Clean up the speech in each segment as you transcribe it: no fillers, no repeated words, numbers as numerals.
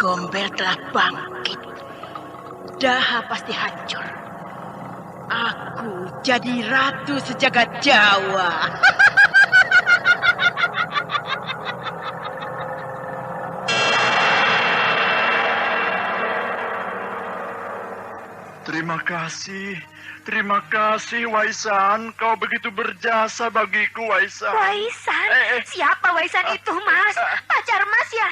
Gombel telah bangkit. Daha pasti hancur. Aku jadi ratu sejagat Jawa. Terima kasih Waisan. Kau begitu berjasa bagiku, Waisan. Waisan? Siapa Waisan itu, Mas? Pacar Mas ya?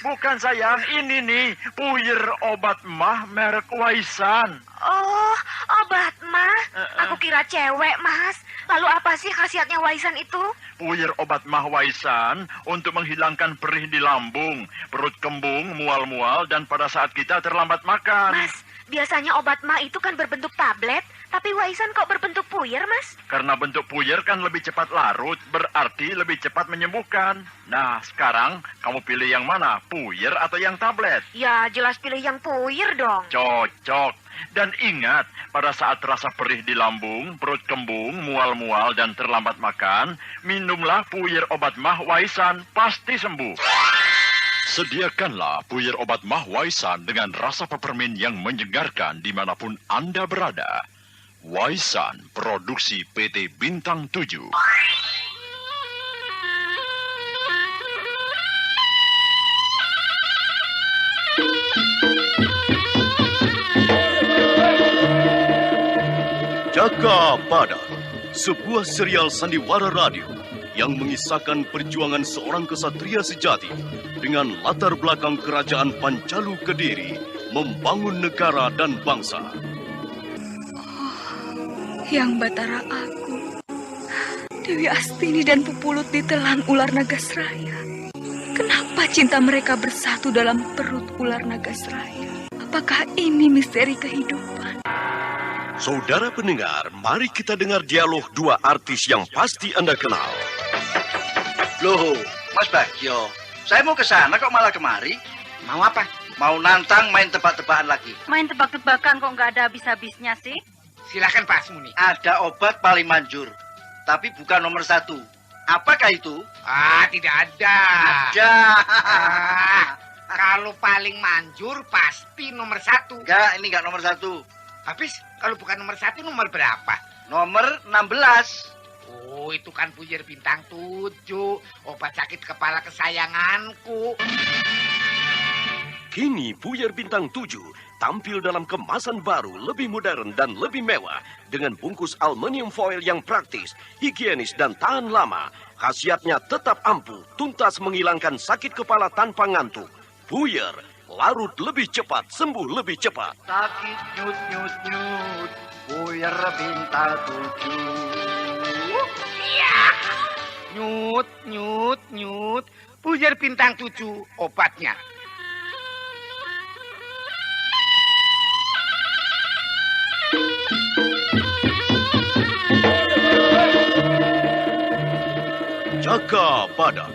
Bukan sayang. Ini nih, puyer obat mah merek Waisan. Oh, obat mah? Aku kira cewek, Mas. Lalu apa sih khasiatnya Waisan itu? Puyer obat mah Waisan untuk menghilangkan perih di lambung, perut kembung, mual-mual, dan pada saat kita terlambat makan. Mas, biasanya obat mah itu kan berbentuk tablet, tapi Waisan kok berbentuk puyer, Mas? Karena bentuk puyer kan lebih cepat larut, berarti lebih cepat menyembuhkan. Nah, sekarang kamu pilih yang mana, puyer atau yang tablet? Ya, jelas pilih yang puyer dong. Cocok. Dan ingat, pada saat rasa perih di lambung, perut kembung, mual-mual, dan terlambat makan, minumlah puyer obat mah Waisan, pasti sembuh. Sediakanlah puyer obat mah Waisan dengan rasa peppermint yang menyegarkan dimanapun Anda berada. Waisan, produksi PT Bintang 7. Jaka Pada, sebuah serial sandiwara radio yang mengisahkan perjuangan seorang kesatria sejati dengan latar belakang kerajaan Pancalu Kediri membangun negara dan bangsa. Yang Batara aku, Dewi Astini dan Pupulut ditelan ular Nagasraya. Kenapa cinta mereka bersatu dalam perut ular Nagasraya? Apakah ini misteri kehidupan? Saudara pendengar, mari kita dengar dialog dua artis yang pasti Anda kenal. Loh, Mas Bagio, saya mau ke sana kok malah kemari. Mau apa? Mau nantang main tebak-tebakan lagi. Main tebak-tebakan kok nggak ada habis-habisnya sih? Silahkan Pak Sumuni. Ada obat paling manjur, tapi bukan nomor 1. Apakah itu? Tidak ada. Ada. Kalau paling manjur pasti nomor 1. Enggak, ini enggak nomor 1. Habis kalau bukan nomor 1 nomor berapa? Nomor 16. Oh, itu kan puyer bintang 7. Obat sakit kepala kesayanganku. Kini puyer bintang 7 tampil dalam kemasan baru, lebih modern dan lebih mewah dengan bungkus aluminium foil yang praktis, higienis dan tahan lama. Khasiatnya tetap ampuh, tuntas menghilangkan sakit kepala tanpa ngantuk. Puyer, larut lebih cepat, sembuh lebih cepat. Sakit nyut, puyer bintang 7. Ya. Nyut. Puyer bintang 7 obatnya. Jaka Pada,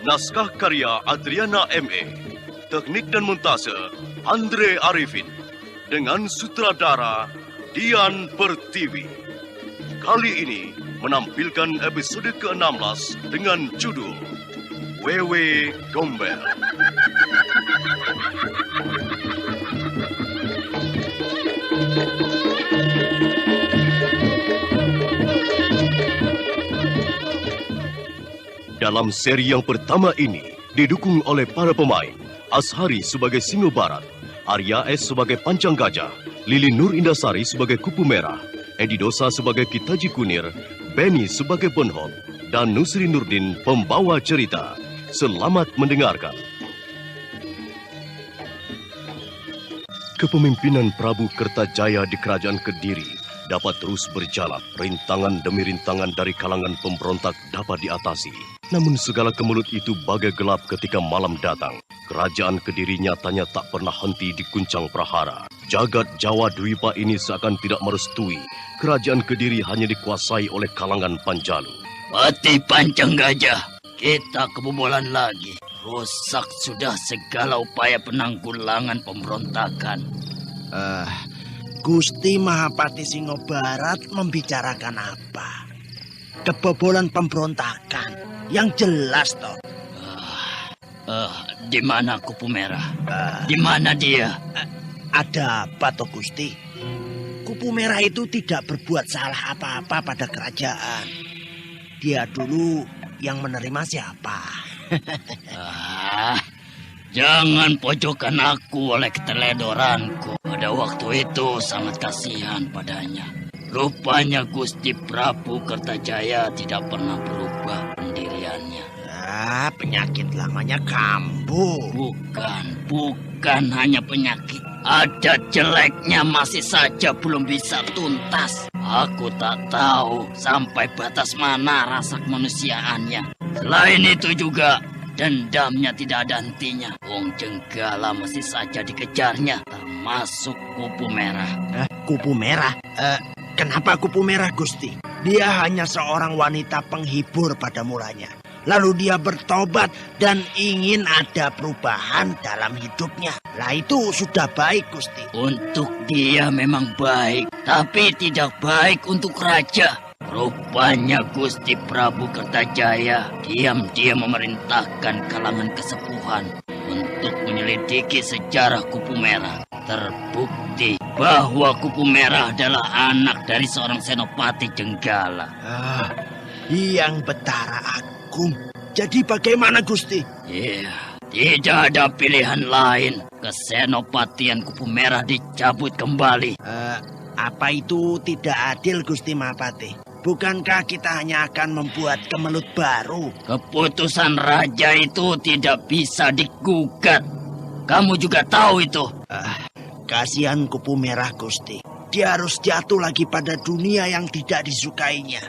naskah karya Adriana M.E., teknik dan montase Andre Arifin, dengan sutradara Dian Pertiwi. Kali ini menampilkan episode ke-16 dengan judul Wewe Gombel. Dalam seri yang pertama ini, didukung oleh para pemain, Ashari sebagai Singo Barat, Arya S sebagai Pancang Gajah, Lili Nur Indasari sebagai Kupu Merah, Edi Dosa sebagai Kitaji Kunir, Benny sebagai Bonhop, dan Nusri Nurdin pembawa cerita. Selamat mendengarkan. Kepemimpinan Prabu Kertajaya di Kerajaan Kediri dapat terus berjalan. Rintangan demi rintangan dari kalangan pemberontak dapat diatasi. Namun segala kemelut itu bagai gelap ketika malam datang. Kerajaan Kediri nyatanya tak pernah henti diguncang prahara. Jagat Jawa Dwipa ini seakan tidak merestui. Kerajaan Kediri hanya dikuasai oleh kalangan Panjalu. Pati Pancang Gajah, kita kebobolan lagi. Rusak sudah segala upaya penanggulangan pemberontakan. Gusti Mahapati Singo Barat membicarakan apa? Kebobolan pemberontakan yang jelas toh. Di mana Kupu Merah? Di mana dia? Ada apa toh Gusti? Kupu Merah itu tidak berbuat salah apa-apa pada kerajaan. Dia dulu yang menerima siapa? Jangan pojokkan aku oleh keteledoranku. Pada waktu itu sangat kasihan padanya. Rupanya Gusti Prabu Kertajaya tidak pernah berubah pendiriannya. Penyakit lamanya kambuh. Bukan hanya penyakit. Ada jeleknya masih saja belum bisa tuntas. Aku tak tahu sampai batas mana rasa kemanusiaannya. Selain itu juga dendamnya tidak ada hentinya. Wong Jenggala masih saja dikejarnya, termasuk Kupu Merah. Kupu Merah? Kenapa Kupu Merah, Gusti? Dia hanya seorang wanita penghibur pada mulanya. Lalu dia bertobat dan ingin ada perubahan dalam hidupnya. Lah itu sudah baik, Gusti. Untuk dia memang baik, tapi tidak baik untuk raja. Rupanya Gusti Prabu Kertajaya diam-diam memerintahkan kalangan kesepuhan untuk menyelidiki sejarah Kupu Merah. Terbukti bahwa Kupu Merah adalah anak dari seorang senopati Jenggala. Yang Betara Agung. Jadi bagaimana, Gusti? Tidak ada pilihan lain. Kesenopatian Kupu Merah dicabut kembali. Apa itu tidak adil, Gusti Mahapati? Bukankah kita hanya akan membuat kemelut baru? Keputusan raja itu tidak bisa digugat. Kamu juga tahu itu. Kasihan Kupu Merah, Gusti. Dia harus jatuh lagi pada dunia yang tidak disukainya.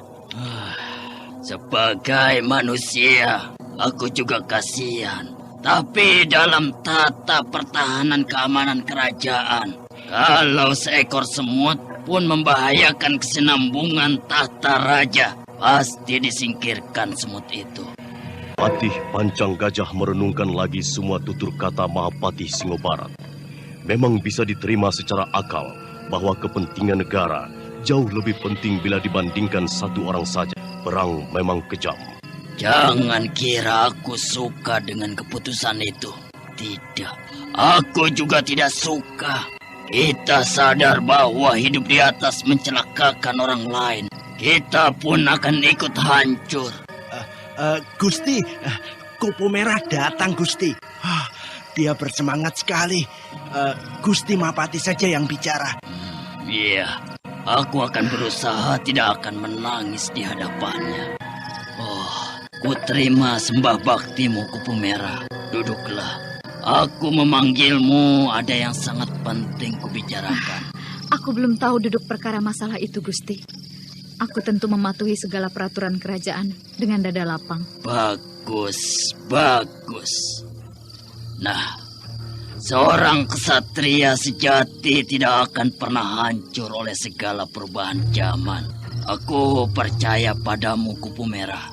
Sebagai manusia, aku juga kasihan. Tapi dalam tata pertahanan keamanan kerajaan, kalau seekor semut pun membahayakan kesinambungan tahta raja, pasti disingkirkan semut itu. Patih Pancang Gajah merenungkan lagi semua tutur kata Mahapatih Singobarat. Memang bisa diterima secara akal bahwa kepentingan negara jauh lebih penting bila dibandingkan satu orang saja. Perang memang kejam. Jangan kira aku suka dengan keputusan itu. Tidak, aku juga tidak suka. Kita sadar bahwa hidup di atas mencelakakan orang lain. Kita pun akan ikut hancur. Gusti, Kupu Merah datang, Gusti. Dia bersemangat sekali. Gusti Mahapati saja yang bicara. Iya, aku akan berusaha tidak akan menangis di hadapannya. Ku terima sembah baktimu, Kupu Merah. Duduklah. Aku memanggilmu, ada yang sangat penting kubicarakan. Aku belum tahu duduk perkara masalah itu, Gusti. Aku tentu mematuhi segala peraturan kerajaan dengan dada lapang. Bagus. Nah, seorang kesatria sejati tidak akan pernah hancur oleh segala perubahan zaman. Aku percaya padamu, Kupu Merah.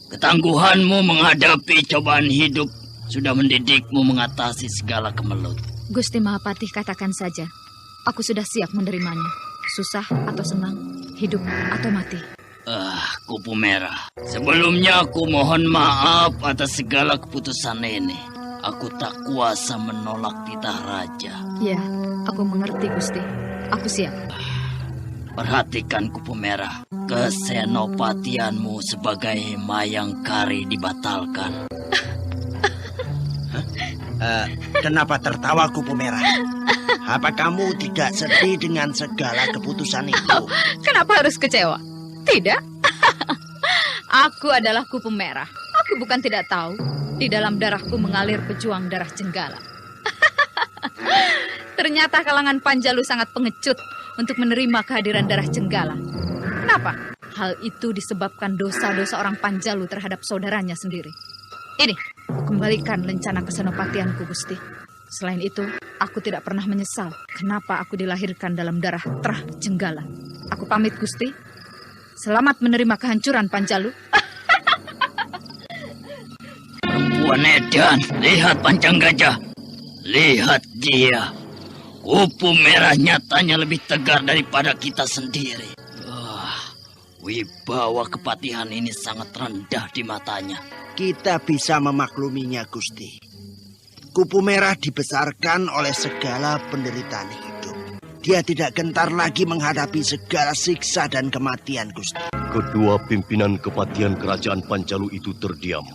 Ketangguhanmu menghadapi cobaan hidup sudah mendidikmu mengatasi segala kemelut. Gusti Mahapatih, katakan saja. Aku sudah siap menerimanya. Susah atau senang, hidup atau mati. Kupu Merah. Sebelumnya aku mohon maaf atas segala keputusan ini. Aku tak kuasa menolak titah raja. Ya, aku mengerti, Gusti. Aku siap. Perhatikan, Kupu Merah. Kesenopatianmu sebagai Mayangkari dibatalkan. Kenapa tertawa, Kupu Merah? Apa kamu tidak sedih dengan segala keputusan itu? Kenapa harus kecewa? Tidak. Aku adalah Kupu Merah. Aku bukan tidak tahu. Di dalam darahku mengalir pejuang darah Jenggala. Ternyata kalangan Panjalu sangat pengecut untuk menerima kehadiran darah Jenggala. Kenapa? Hal itu disebabkan dosa-dosa orang Panjalu terhadap saudaranya sendiri. Ini, kembalikan lencana kesenopatianku, Gusti. Selain itu, aku tidak pernah menyesal kenapa aku dilahirkan dalam darah Trah Jenggala. Aku pamit, Gusti. Selamat menerima kehancuran Panjalu. Perempuan edan, lihat Pancang Gajah. Lihat dia. Kupu Merah nyatanya lebih tegar daripada kita sendiri. Wibawa kepatihan ini sangat rendah di matanya. Kita bisa memakluminya, Gusti. Kupu Merah dibesarkan oleh segala penderitaan hidup. Dia tidak gentar lagi menghadapi segala siksa dan kematian, Gusti. Kedua pimpinan kepatihan kerajaan Panjalu itu terdiam.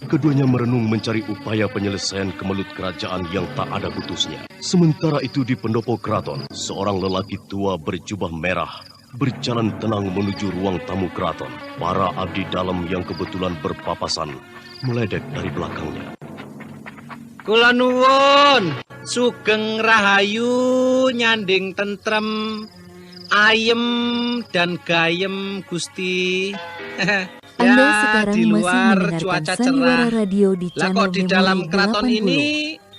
Keduanya merenung mencari upaya penyelesaian kemelut kerajaan yang tak ada putusnya. Sementara itu di pendopo keraton, seorang lelaki tua berjubah merah berjalan tenang menuju ruang tamu keraton. Para abdi dalam yang kebetulan berpapasan meledek dari belakangnya. Kula nuwun, sugeng rahayu, nyanding tentrem, ayem dan gayem Gusti. Anda sekarang di luar masih cuaca Sandiwara cerah. Radio di Lah channel kok di dalam Memori keraton 80. ini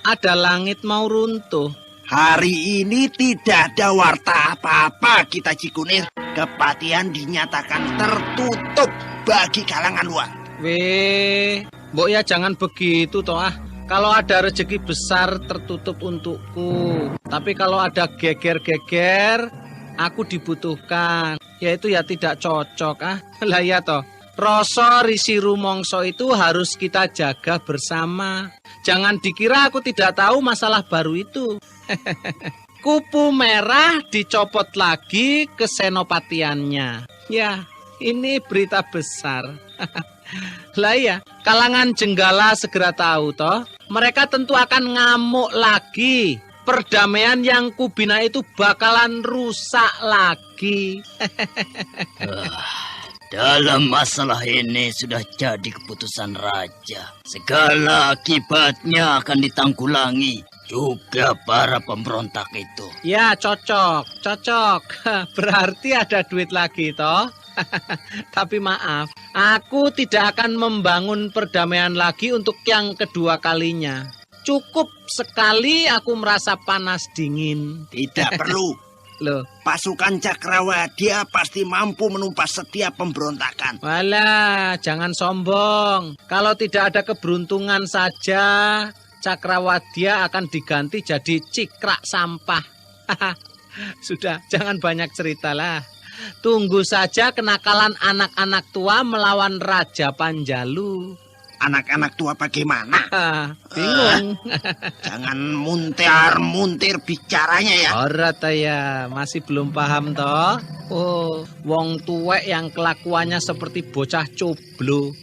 ada langit mau runtuh. Hari ini tidak ada warta apa-apa, kita Cikunir. Kepatihan dinyatakan tertutup bagi kalangan luar. Weh, mbok ya jangan begitu toh ah. Kalau ada rezeki besar tertutup untukku. Tapi kalau ada geger-geger, aku dibutuhkan. Yaitu ya tidak cocok ah. Lah ya toh. Rasa risi rumongso itu harus kita jaga bersama. Jangan dikira aku tidak tahu masalah baru itu. Kupu Merah dicopot lagi kesenopatiannya. Ya, ini berita besar. Lah ya, kalangan Jenggala segera tahu toh. Mereka tentu akan ngamuk lagi. Perdamaian yang kubina itu bakalan rusak lagi. Dalam masalah ini sudah jadi keputusan raja. Segala akibatnya akan ditanggulangi. Juga para pemberontak itu. Ya, cocok. Berarti ada duit lagi toh. Tapi maaf, aku tidak akan membangun perdamaian lagi untuk yang kedua kalinya. Cukup sekali aku merasa panas dingin. Tidak perlu. Loh, pasukan Cakrawadia pasti mampu menumpas setiap pemberontakan. Walah, jangan sombong. Kalau tidak ada keberuntungan saja, Cakrawadia akan diganti jadi cikrak sampah. Sudah, jangan banyak cerita lah. Tunggu saja kenakalan anak-anak tua melawan Raja Panjalu. Anak-anak tua bagaimana? Bingung. Jangan muntir-muntir bicaranya ya. Ora ya, masih belum paham toh. Oh, wong tuwek yang kelakuannya seperti bocah coblo.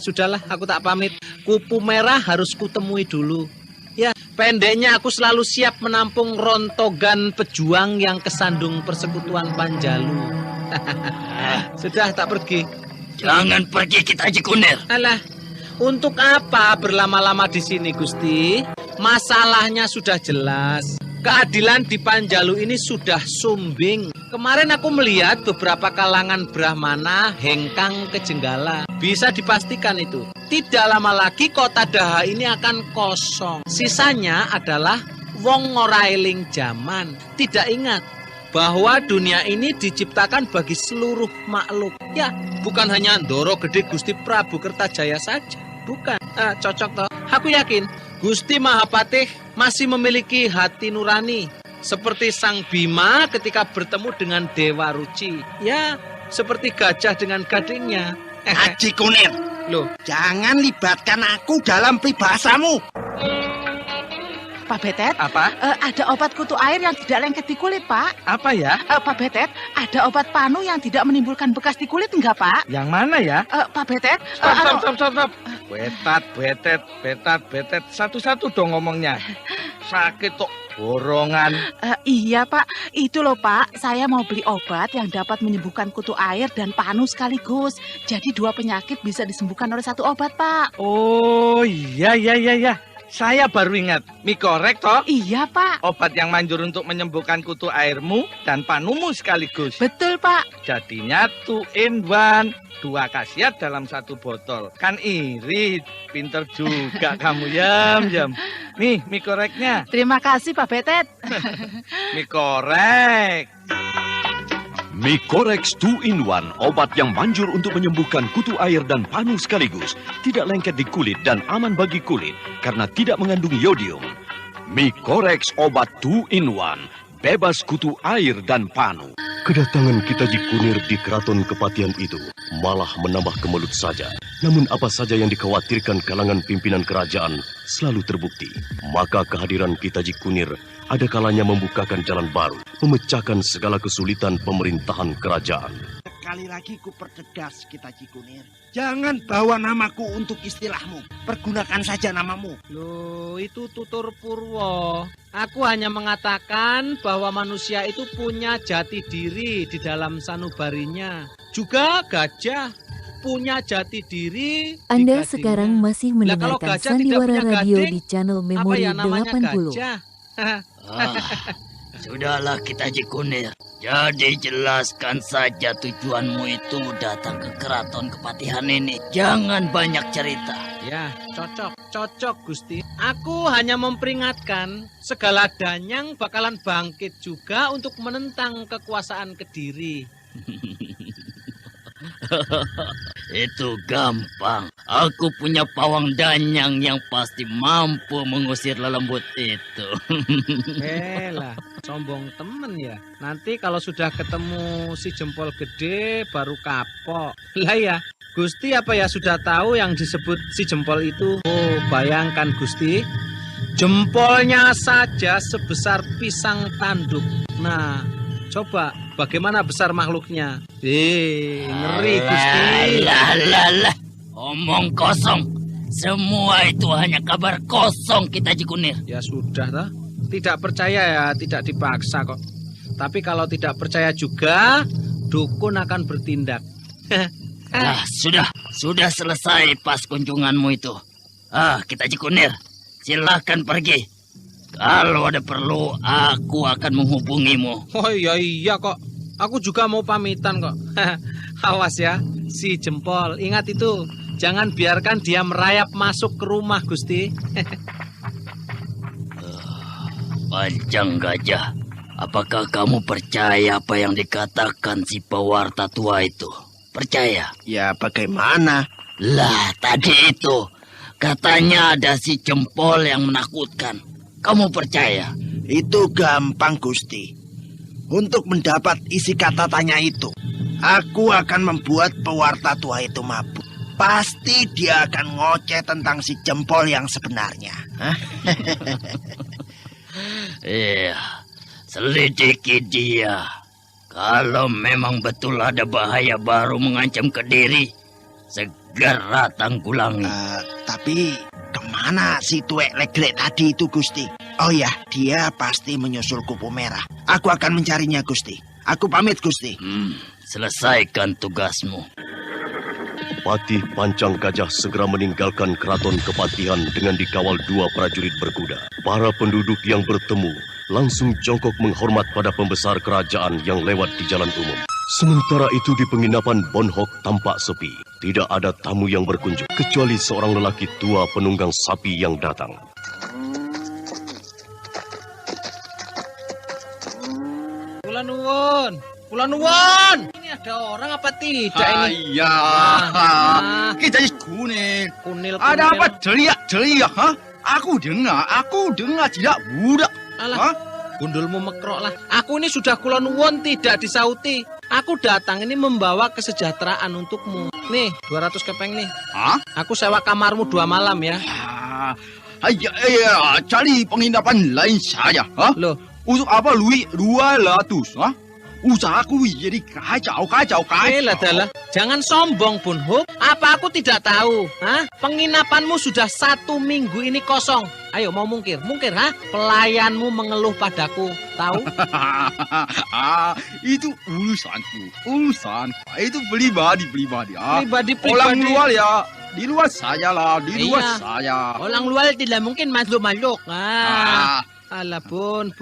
Sudahlah, aku tak pamit. Kupu Merah harus kutemui dulu. Ya, pendeknya aku selalu siap menampung rontogan pejuang yang kesandung persekutuan Panjalu. Sudah, tak pergi. Jangan pergi, kita Cikunir. Alah, untuk apa berlama-lama di sini, Gusti? Masalahnya sudah jelas. Keadilan di Panjalu ini sudah sumbing. Kemarin aku melihat beberapa kalangan Brahmana hengkang ke Jenggala. Bisa dipastikan itu. Tidak lama lagi kota Daha ini akan kosong. Sisanya adalah wong ngorailing zaman. Tidak ingat bahwa dunia ini diciptakan bagi seluruh makhluk. Ya, bukan hanya Ndoro Gede Gusti Prabu Kertajaya saja. Bukan. Cocok toh. Aku yakin Gusti Mahapatih masih memiliki hati nurani. Seperti Sang Bima ketika bertemu dengan Dewa Ruci. Ya, seperti gajah dengan gadingnya. Haji Kunir, loh, jangan libatkan aku dalam peribahasamu. Pak Betet, apa? Ada obat kutu air yang tidak lengket di kulit, Pak. Apa ya? Pak Betet, ada obat panu yang tidak menimbulkan bekas di kulit, enggak, Pak? Yang mana ya? Pak Betet. Stop. Betet. Satu-satu dong ngomongnya. Sakit kok, borongan. Iya, Pak. Itu loh, Pak. Saya mau beli obat yang dapat menyembuhkan kutu air dan panu sekaligus. Jadi 2 penyakit bisa disembuhkan oleh 1 obat, Pak. Oh, iya. Saya baru ingat, Mikorek toh? Iya, Pak. Obat yang manjur untuk menyembuhkan kutu airmu dan panumu sekaligus. Betul, Pak. Jadinya 2 in 1, 2 khasiat dalam 1 botol. Kan irit, pinter juga kamu, Yam. Nih, Mikoreknya. Terima kasih, Pak Betet. Mikorek. Mikorex 2 in 1, obat yang manjur untuk menyembuhkan kutu air dan panu sekaligus. Tidak lengket di kulit dan aman bagi kulit karena tidak mengandung yodium. Mikorex obat 2 in 1 bebas kutu air dan panu. Kedatangan Kitaji Kunir di keraton Kepatihan itu malah menambah kemelut saja. Namun apa saja yang dikhawatirkan kalangan pimpinan kerajaan selalu terbukti. Maka kehadiran Kitaji Kunir ada kalanya membukakan jalan baru, memecahkan segala kesulitan pemerintahan kerajaan. Sekali lagi ku pertegas, Kitaji Kunir. Jangan bawa namaku untuk istilahmu. Pergunakan saja namamu. Loh, itu tutur Purwo. Aku hanya mengatakan bahwa manusia itu punya jati diri di dalam sanubarinya. Juga gajah punya jati diri. Anda sekarang masih mendengarkan Sandiwara Radio di channel Memori 80. Sudahlah Kitaji Kunir. Jadi jelaskan saja tujuanmu itu datang ke keraton Kepatihan ini. Jangan banyak cerita. Ya, cocok Gusti. Aku hanya memperingatkan segala danyang bakalan bangkit juga untuk menentang kekuasaan Kediri. Itu gampang. Aku punya pawang danyang yang pasti mampu mengusir lelembut itu. Lah, sombong temen ya. Nanti kalau sudah ketemu si jempol gede baru kapok. Lah ya, Gusti apa ya sudah tahu yang disebut si jempol itu? Oh, bayangkan Gusti, jempolnya saja sebesar pisang tanduk. Nah, coba bagaimana besar makhluknya? Ngeri Gusti. Lah. Omong kosong. Semua itu hanya kabar kosong Kitaji Kunir. Ya sudah toh. Tidak percaya ya tidak dipaksa kok. Tapi kalau tidak percaya juga, dukun akan bertindak. Nah, sudah selesai pas kunjunganmu itu. Kitaji Kunir, silakan pergi. Kalau ada perlu, aku akan menghubungimu. Oh iya kok. Aku juga mau pamitan kok. Awas ya, si jempol. Ingat itu, jangan biarkan dia merayap masuk ke rumah, Gusti. Panjang Gajah, apakah kamu percaya apa yang dikatakan si pewarta tua itu? Percaya? Ya bagaimana? Lah, tadi itu katanya ada si jempol yang menakutkan. Kamu percaya? Itu gampang, Gusti. Untuk mendapat isi kata tanya itu, aku akan membuat pewarta tua itu mabuk. Pasti dia akan ngoceh tentang si jempol yang sebenarnya. Iya, selidiki dia. Kalau memang betul ada bahaya baru mengancam Kediri, segera tanggulangi. Tapi kemana si tuek legrek tadi itu, Gusti? Oh ya, dia pasti menyusul Kupu Merah. Aku akan mencarinya, Gusti. Aku pamit, Gusti. Selesaikan tugasmu. Patih Pancang Gajah segera meninggalkan keraton Kepatihan dengan dikawal 2 prajurit berkuda. Para penduduk yang bertemu langsung jongkok menghormat pada pembesar kerajaan yang lewat di jalan umum. Sementara itu di penginapan Bonhok tampak sepi. Tidak ada tamu yang berkunjung, kecuali seorang lelaki tua penunggang sapi yang datang. Kula nuwun. Ini ada orang apa tidak ini? Iya. Kita Kunil. Ada apa teriak-teriak? Aku dengar tidak budak. Alah, gundulmu mekrok lah. Aku ini sudah kula nuwun tidak disauti. Aku datang ini membawa kesejahteraan untukmu. Nih, 200 kepeng nih. Aku sewa kamarmu 2 malam ya. Cari penginapan lain saja. Loh, untuk apa Lui 200? Usahaku jadi kacau. Dalah, jangan sombong Bunhuk. Apa aku tidak tahu? Penginapanmu sudah 1 minggu ini kosong. Ayo mau mungkir, Pelayanmu mengeluh padaku, tahu? Itu urusanku. Itu pribadi. Pribadi. Orang luar ya, di luar saya lah, saya. Orang luar tidak mungkin masuk. Alah Bun.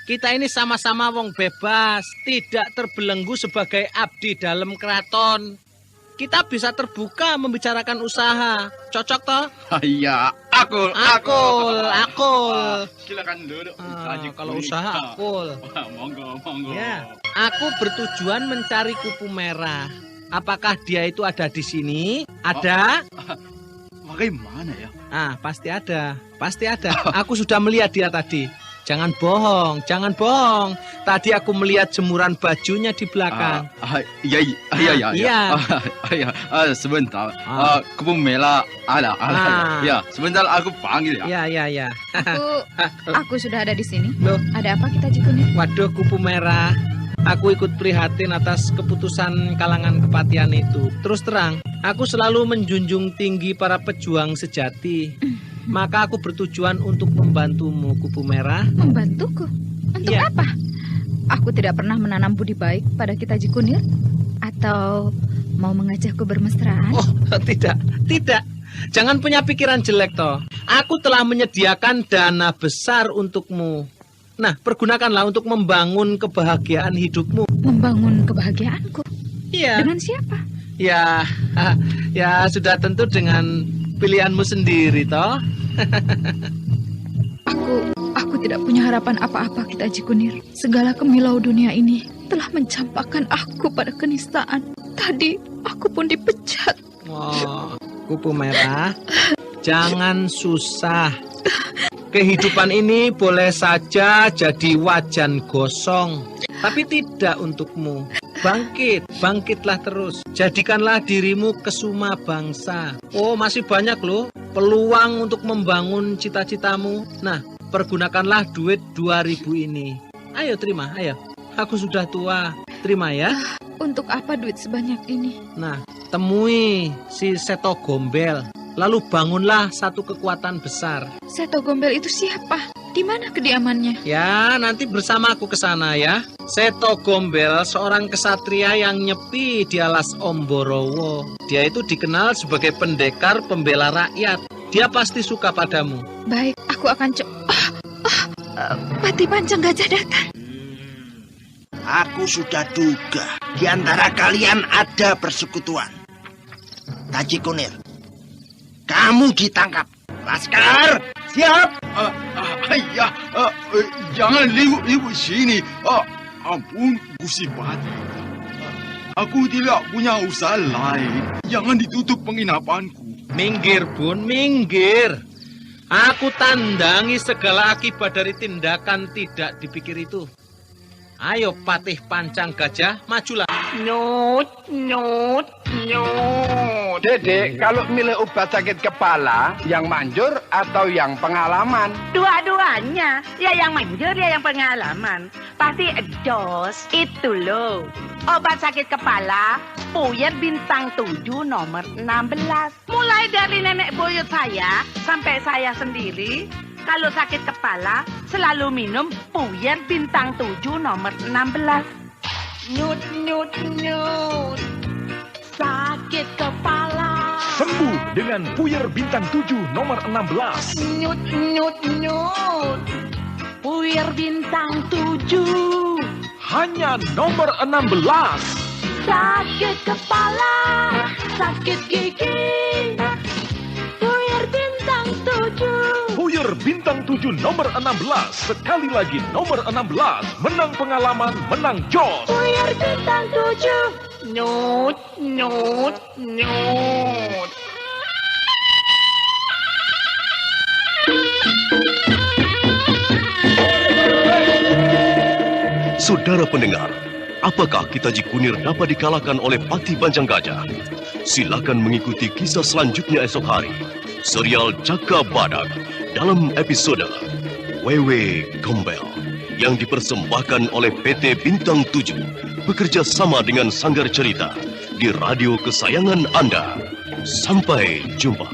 Kita ini sama-sama wong bebas, tidak terbelenggu sebagai abdi dalam keraton. Kita bisa terbuka membicarakan usaha. Cocok toh? Iya, akul. Silakan duduk. Kalau usaha akul. Monggo. Ya, aku bertujuan mencari Kupu Merah. Apakah dia itu ada di sini? Ada? Bagaimana ya? Pasti ada. Aku sudah melihat dia tadi. Jangan bohong, jangan bohong. Tadi aku melihat jemuran bajunya di belakang. Sebentar. Kupu merah ada. Ya, sebentar aku panggil ya. Ya. Aku sudah ada di sini. Loh, ada apa kita Cikunir? Waduh, Kupu Merah. Aku ikut prihatin atas keputusan kalangan kepatihan itu. Terus terang, aku selalu menjunjung tinggi para pejuang sejati. Maka aku bertujuan untuk membantumu, Kupu Merah. Membantuku? Untuk apa? Aku tidak pernah menanam budi baik pada kita Cikunir. Atau mau mengajakku bermesraan? Oh, tidak. Jangan punya pikiran jelek toh. Aku telah menyediakan dana besar untukmu. Nah, pergunakanlah untuk membangun kebahagiaan hidupmu. Membangun kebahagiaanku? Iya. Dengan siapa? Ya sudah tentu dengan pilihanmu sendiri toh. Aku tidak punya harapan apa-apa kita Cikunir. Segala kemilau dunia ini telah mencampakkan aku pada kenistaan. Tadi aku pun dipecat. Oh, Kupu Merah, jangan susah. Kehidupan ini boleh saja jadi wajan gosong, tapi tidak untukmu. Bangkitlah terus. Jadikanlah dirimu kesuma bangsa. Oh, masih banyak loh peluang untuk membangun cita-citamu. Nah, pergunakanlah duit 2.000 ini. Ayo terima, ayo. Aku sudah tua. Terima ya. Untuk apa duit sebanyak ini? Nah, temui si Seto Gombel. Lalu bangunlah satu kekuatan besar. Seto Gombel itu siapa? Di mana kediamannya? Ya, nanti bersama aku ke sana ya. Seto Gombel seorang kesatria yang nyepi di alas Omborowo. Dia itu dikenal sebagai pendekar pembela rakyat. Dia pasti suka padamu. Baik, aku akan Pati Pancang Gajah datang. Aku sudah duga di antara kalian ada persekutuan. Taji Kunir, kamu ditangkap. Laskar, siap. Jangan ribut sini. Ampun, Gusti Pati. Aku tidak punya usaha lain. Jangan ditutup penginapanku. Minggir, Bun, minggir. Aku tandangi segala akibat dari tindakan tidak dipikir itu. Ayo Patih Pancang Gajah, majulah. Nyut. Dedek, kalau milih obat sakit kepala, yang manjur atau yang pengalaman? Dua-duanya. Ya yang manjur, ya yang pengalaman. Pasti dos. Itu loh. Obat sakit kepala, Puyer Bintang 7 nomor 16. Mulai dari nenek buyut saya, sampai saya sendiri. Kalau sakit kepala, selalu minum Puyer Bintang 7 nomor 16. Nyut. Sakit kepala. Sembuh dengan Puyer Bintang 7 nomor 16. Nyut. Puyer Bintang 7. Hanya nomor 16. Sakit kepala, sakit gigi. Puyer Bintang 7. Puyer Bintang 7 nomor 16. Sekali lagi nomor 16. Menang pengalaman, menang jos. Puyer Bintang 7. Nyut. Saudara pendengar, apakah kita Cikunir dapat dikalahkan oleh Patih Pancang Gajah? Silakan mengikuti kisah selanjutnya esok hari. Serial Caka Badak dalam episode Wewe Gombel yang dipersembahkan oleh PT Bintang 7 bekerja sama dengan Sanggar Cerita di radio kesayangan Anda. Sampai jumpa.